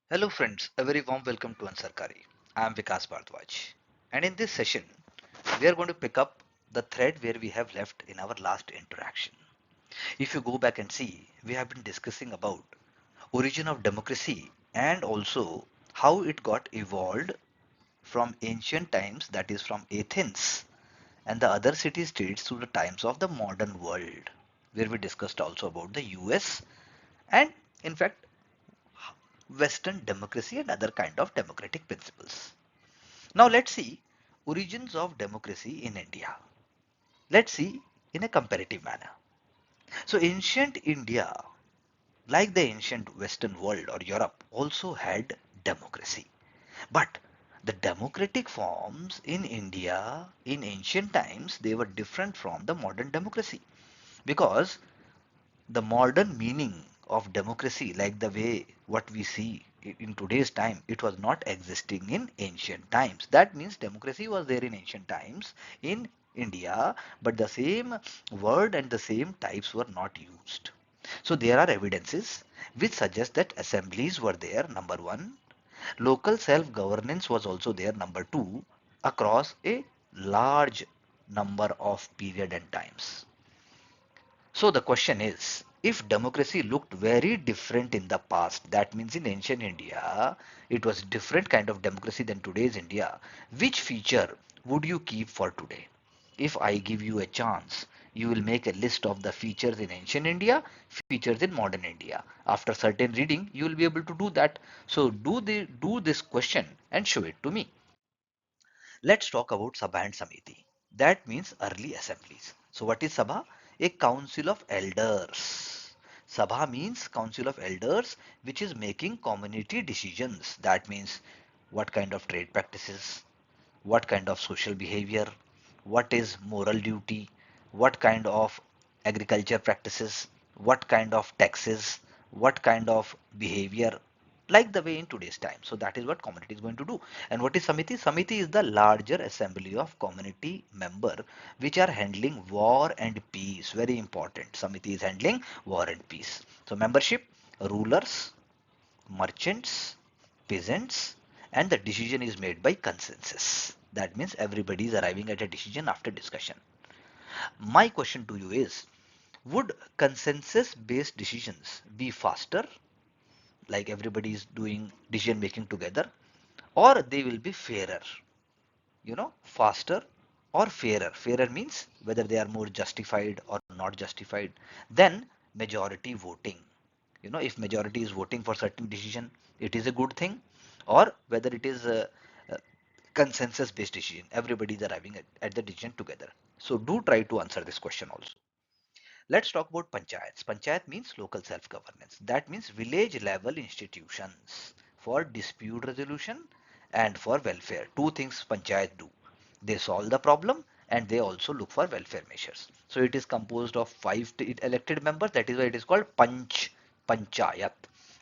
Hello friends, a very warm welcome to Ansarkari. I am Vikas Bhardwaj, and in this session we are going to pick up the thread where we have left in our last interaction. If you go back and see, we have been discussing about origin of democracy and also how it got evolved from ancient times, that is from Athens and the other city states, to the times of the modern world, where we discussed also about the US and in fact Western democracy and other kind of democratic principles. Now let's see origins of democracy in India. Let's see in a comparative manner. So ancient India, like the ancient Western world or Europe, also had democracy. But the democratic forms in India in ancient times, they were different from the modern democracy, because the modern meaning of democracy, like the way what we see in today's time, it was not existing in ancient times. That means democracy was there in ancient times in India, but the same word and the same types were not used. So there are evidences which suggest that assemblies were there, number one. Local self-governance was also there, number two, across a large number of period and times. So the question is, if democracy looked very different in the past, that means in ancient India, it was different kind of democracy than today's India, which feature would you keep for today? If I give you a chance, you will make a list of the features in ancient India, features in modern India. After certain reading, you will be able to do that. So do this question and show it to me. Let's talk about Sabha and Samiti. That means early assemblies. So what is Sabha? A council of elders. Sabha means council of elders which is making community decisions. That means what kind of trade practices, what kind of social behavior, what is moral duty, what kind of agriculture practices, what kind of taxes, what kind of behavior, like the way in today's time. So that is what community is going to do. And what is Samiti? Samiti is the larger assembly of community member which are handling war and peace. Very important. Samiti is handling war and peace. So membership, rulers, merchants, peasants, and the decision is made by consensus. That means everybody is arriving at a decision after discussion. My question to you is, would consensus based decisions be faster, like everybody is doing decision making together, or they will be fairer, faster or fairer? Fairer means whether they are more justified or not justified. Then majority voting. If majority is voting for certain decision, it is a good thing, or whether it is a consensus based decision, everybody is arriving at the decision together. So do try to answer this question also. Let's talk about panchayats. Panchayat means local self-governance. That means village level institutions for dispute resolution and for welfare. Two things panchayat do. They solve the problem and they also look for welfare measures. So it is composed of five elected members. That is why it is called panchayat,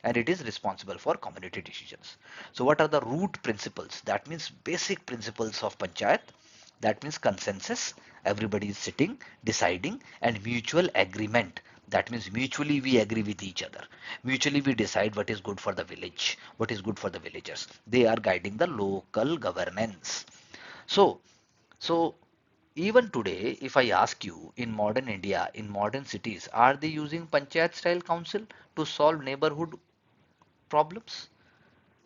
and it is responsible for community decisions. So what are the root principles? That means basic principles of panchayat. That means consensus, everybody is sitting, deciding, and mutual agreement. That means mutually we agree with each other. Mutually we decide what is good for the village, what is good for the villagers. They are guiding the local governance. So, so even today, if I ask you, in modern India, in modern cities, are they using panchayat style council to solve neighborhood problems?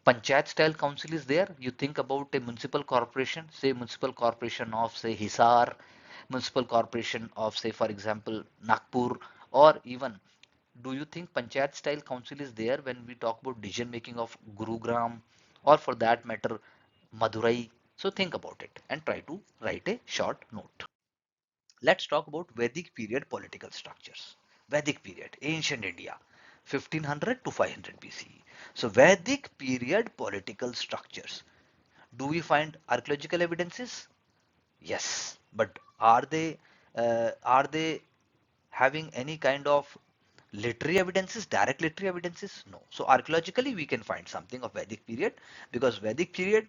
Panchayat style council is there. You think about a municipal corporation, say municipal corporation of say Hisar, municipal corporation of say for example Nagpur, or even do you think panchayat style council is there when we talk about decision making of Gurugram, or for that matter Madurai? So think about it and try to write a short note. Let's talk about Vedic period political structures. Vedic period, ancient India, 1500 to 500 BCE. So Vedic period political structures. Do we find archaeological evidences? Yes, but are they having any kind of literary evidences, direct literary evidences? No. So archaeologically we can find something of Vedic period, because Vedic period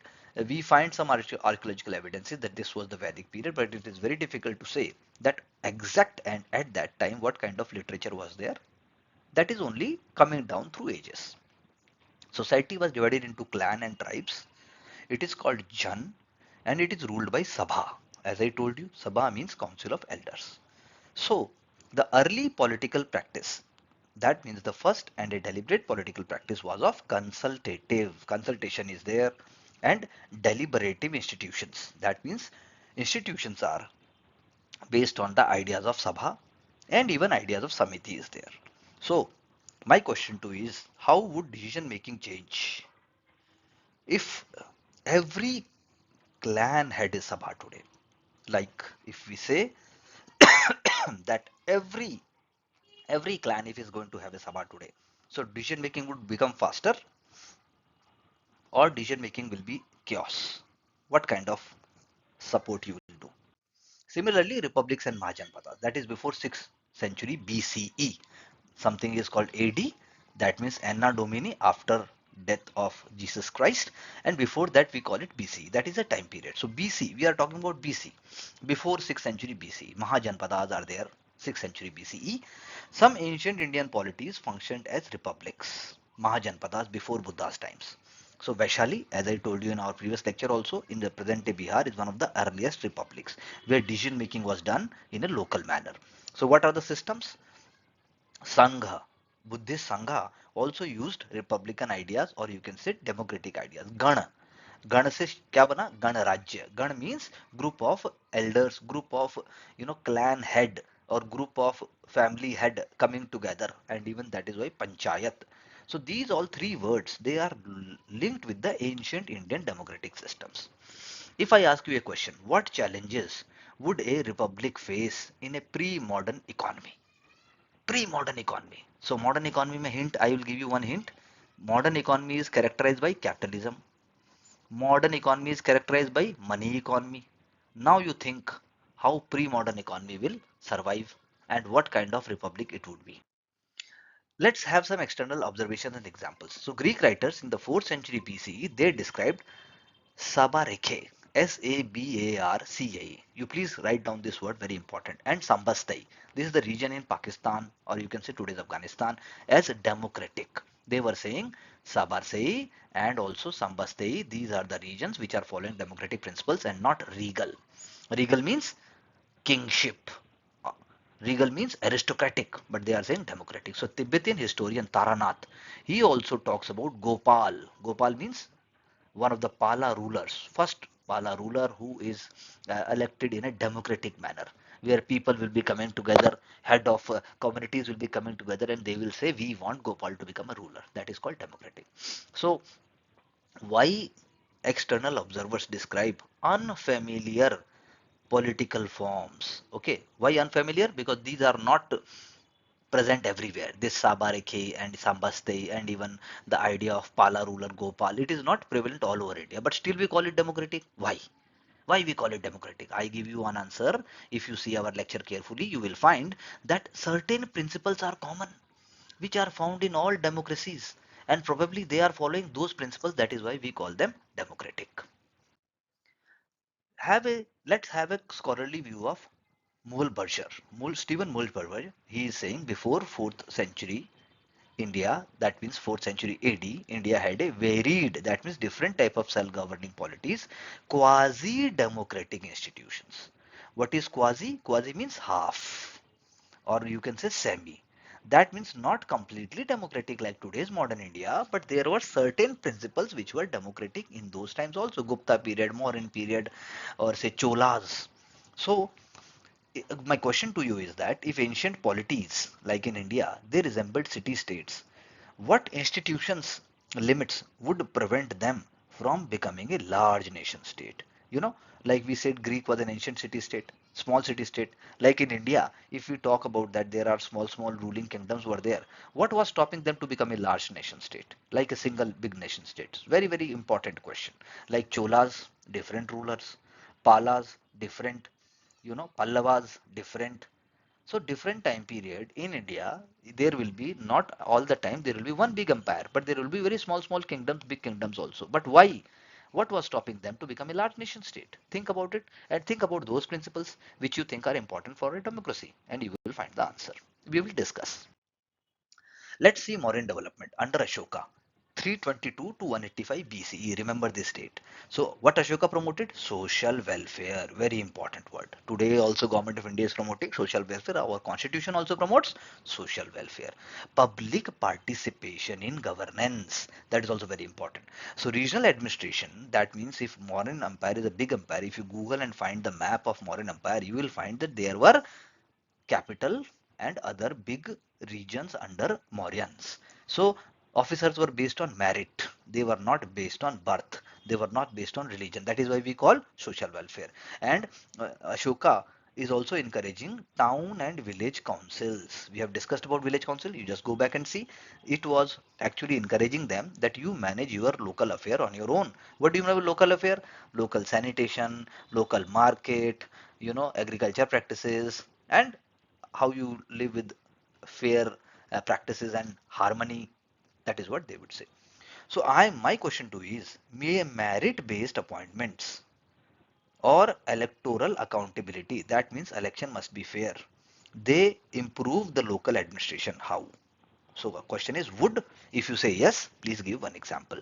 we find some archaeological evidences that this was the Vedic period, but it is very difficult to say that exact and at that time what kind of literature was there. That is only coming down through ages. Society was divided into clan and tribes. It is called Jan and it is ruled by Sabha. As I told you, Sabha means Council of Elders. So, the early political practice, that means the first and a deliberate political practice was of consultative. Consultation is there and deliberative institutions. That means institutions are based on the ideas of Sabha and even ideas of Samiti is there. So, my question to you is how would decision making change if every clan had a Sabha today? Like if we say that every clan if is going to have a Sabha today, so decision making would become faster or decision making will be chaos. What kind of support you will do? Similarly, republics and Mahajanpadas, that is before 6th century BCE. Something is called AD, that means Anno Domini, after death of Jesus Christ, and before that we call it BC. That is a time period. So BC, we are talking about BC, before 6th century BC. Mahajanpadas are there, 6th century BCE. Some ancient Indian polities functioned as republics. Mahajanpadas before Buddha's times. So Vaishali, as I told you in our previous lecture also, in the present day Bihar is one of the earliest republics where decision making was done in a local manner. So what are the systems? Sangha, Buddhist Sangha also used republican ideas or you can say democratic ideas. Gana, गण से क्या बना गणराज्य. गण means group of elders, group of clan head or group of family head coming together, and even that is why panchayat. So these all three words they are linked with the ancient Indian democratic systems. If I ask you a question, what challenges would a republic face in a pre-modern economy? Pre-modern economy. So modern economy mein hint, I will give you one hint. Modern economy is characterized by capitalism. Modern economy is characterized by money economy. Now you think how pre-modern economy will survive and what kind of republic it would be. Let's have some external observations and examples. So Greek writers in the 4th century BCE, they described Sabarekhe, Sabarcae. You please write down this word, very important. And Sambastai. This is the region in Pakistan or you can say today's Afghanistan as democratic. They were saying Sabarsei and also Sambastai. These are the regions which are following democratic principles and not regal. Regal means kingship. Uh, Regal means aristocratic, but they are saying democratic. So Tibetan historian Taranath, he also talks about Gopal. Gopal means one of the Pala rulers, first Pala ruler who is elected in a democratic manner, where people will be coming together, head of communities will be coming together, and they will say, "We want Gopal to become a ruler." That is called democratic. So, why external observers describe unfamiliar political forms? Okay, why unfamiliar? Because these are not present everywhere. This Sabareke and Sambaste and even the idea of Pala ruler Gopal, it is not prevalent all over India, but still we call it democratic. Why? Why we call it democratic? I give you one answer. If you see our lecture carefully, you will find that certain principles are common, which are found in all democracies, and probably they are following those principles. That is why we call them democratic. Let's have a scholarly view of Mulberger. Stephen Mulberger, he is saying before 4th century India, that means 4th century AD, India had a varied, that means different type of self-governing polities, quasi-democratic institutions. What is quasi? Quasi means half, or you can say semi. That means not completely democratic like today's modern India, but there were certain principles which were democratic in those times also, Gupta period, Mauryan period, or say Cholas. So my question to you is that if ancient polities like in India they resembled city states, what institutions limits would prevent them from becoming a large nation state? You know, like we said, Greek was an ancient city state, small city state. Like in India, if we talk about that, there are small ruling kingdoms were there. What was stopping them to become a large nation state, like a single big nation state? Very important question. Like Cholas, different rulers, Palas, different, Pallavas, different. So different time period in India, there will be not all the time there will be one big empire, but there will be very small kingdoms, big kingdoms also. But why? What was stopping them to become a large nation state? Think about it and think about those principles which you think are important for a democracy, and you will find the answer. We will discuss. Let's see Mauryan development under Ashoka. 322 to 185 BCE. Remember this date. So what Ashoka promoted? Social welfare. Very important word. Today also Government of India is promoting social welfare. Our constitution also promotes social welfare. Public participation in governance. That is also very important. So regional administration, that means if Mauryan Empire is a big empire, if you Google and find the map of Mauryan Empire, you will find that there were capital and other big regions under Mauryans. So officers were based on merit. They were not based on birth. They were not based on religion. That is why we call social welfare. And Ashoka is also encouraging town and village councils. We have discussed about village council. You just go back and see. It was actually encouraging them that you manage your local affair on your own. What do you mean by local affair? Local sanitation, local market, agriculture practices, and how you live with fair practices and harmony. That is what they would say. So my question to you is, may merit based appointments or electoral accountability, that means election must be fair, they improve the local administration? How? So the question is, would, if you say yes, please give one example.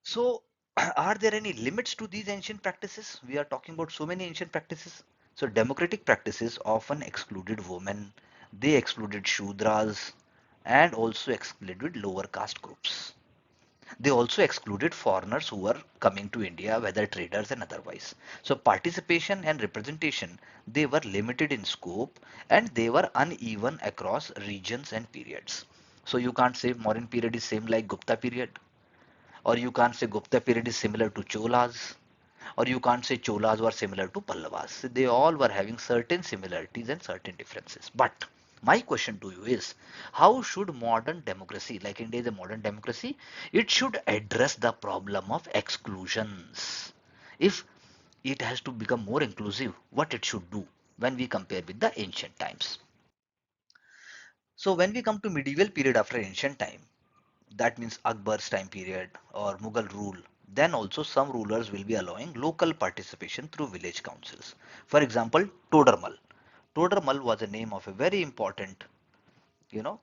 So are there any limits to these ancient practices? We are talking about so many ancient practices. So democratic practices often excluded women, they excluded Shudras, and also excluded lower caste groups. They also excluded foreigners who were coming to India, whether traders and otherwise. So participation and representation, they were limited in scope and they were uneven across regions and periods. So you can't say Mauryan period is same like Gupta period, or you can't say Gupta period is similar to Cholas, or you can't say Cholas were similar to Pallavas. They all were having certain similarities and certain differences. But my question to you is, how should modern democracy, like India is a modern democracy, it should address the problem of exclusions? If it has to become more inclusive, what it should do when we compare with the ancient times? So when we come to medieval period after ancient time, that means Akbar's time period or Mughal rule, then also some rulers will be allowing local participation through village councils. For example, Todarmal. Todarmal was a name of a very important,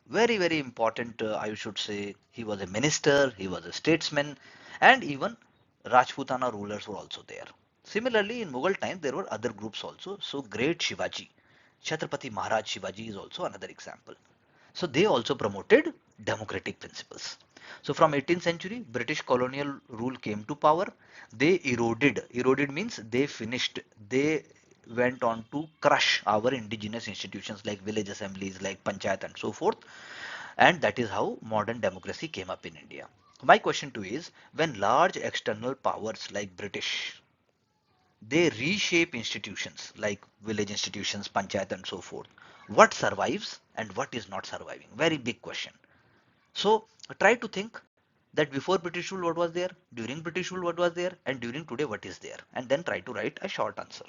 very important, I should say, he was a minister, he was a statesman, and even Rajputana rulers were also there. Similarly, in Mughal time, there were other groups also. So, great Shivaji, Chhatrapati Maharaj Shivaji is also another example. So they also promoted democratic principles. So from 18th century, British colonial rule came to power. They eroded means they finished, they went on to crush our indigenous institutions like village assemblies, like panchayat and so forth. And that is how modern democracy came up in India. My question to you is, when large external powers like British, they reshape institutions like village institutions, panchayat and so forth, what survives and what is not surviving? Very big question. So try to think that before British rule what was there, during British rule what was there, and during today what is there, and then try to write a short answer.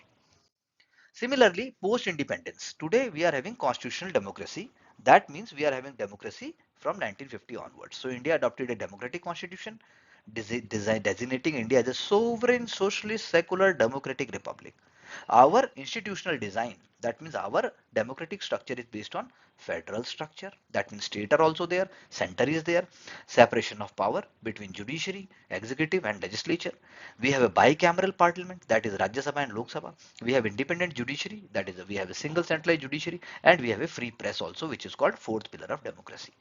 Similarly, post independence, today we are having constitutional democracy. That means we are having democracy from 1950 onwards. So India adopted a democratic constitution designating India as a sovereign socialist secular democratic republic. Our institutional design, that means our democratic structure is based on federal structure. That means state are also there, center is there, separation of power between judiciary, executive and legislature. We have a bicameral parliament, that is Rajya Sabha and Lok Sabha. We have independent judiciary, that is we have a single centralized judiciary, and we have a free press also, which is called fourth pillar of democracy.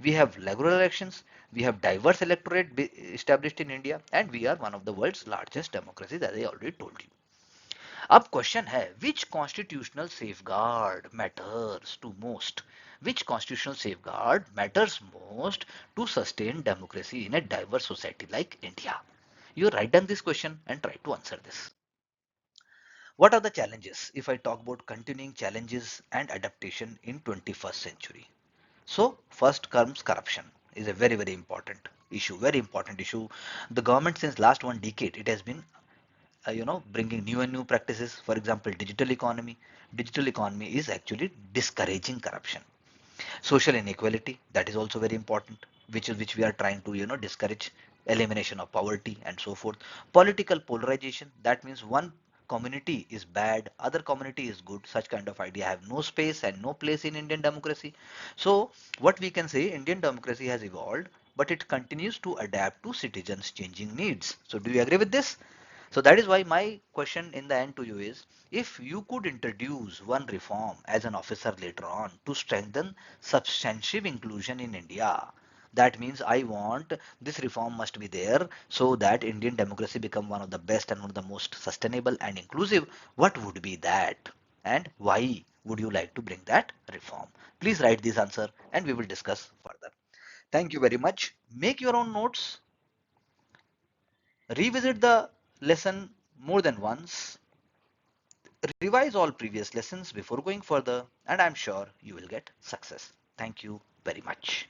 We have regular elections, we have diverse electorate established in India, and we are one of the world's largest democracies, as I already told you. अब question है, which constitutional safeguard matters to most? Which constitutional safeguard matters most to sustain democracy in a diverse society like India? You write down this question and try to answer this. What are the challenges if I talk about continuing challenges and adaptation in 21st century? So first comes corruption, is a very important issue, very important issue. The government since last one decade, it has been bringing new and new practices. For example, digital economy is actually discouraging corruption. Social inequality, that is also very important, which we are trying to discourage. Elimination of poverty and so forth. Political polarization, that means one community is bad, other community is good, such kind of idea have no space and no place in Indian democracy. So what we can say, Indian democracy has evolved but it continues to adapt to citizens' changing needs. So do you agree with this? So that is why my question in the end to you is, if you could introduce one reform as an officer later on to strengthen substantive inclusion in India, that means I want this reform must be there so that Indian democracy become one of the best and one of the most sustainable and inclusive. What would be that? And why would you like to bring that reform? Please write this answer and we will discuss further. Thank you very much. Make your own notes, revisit the lesson more than once, revise all previous lessons before going further, and I'm sure you will get success. Thank you very much.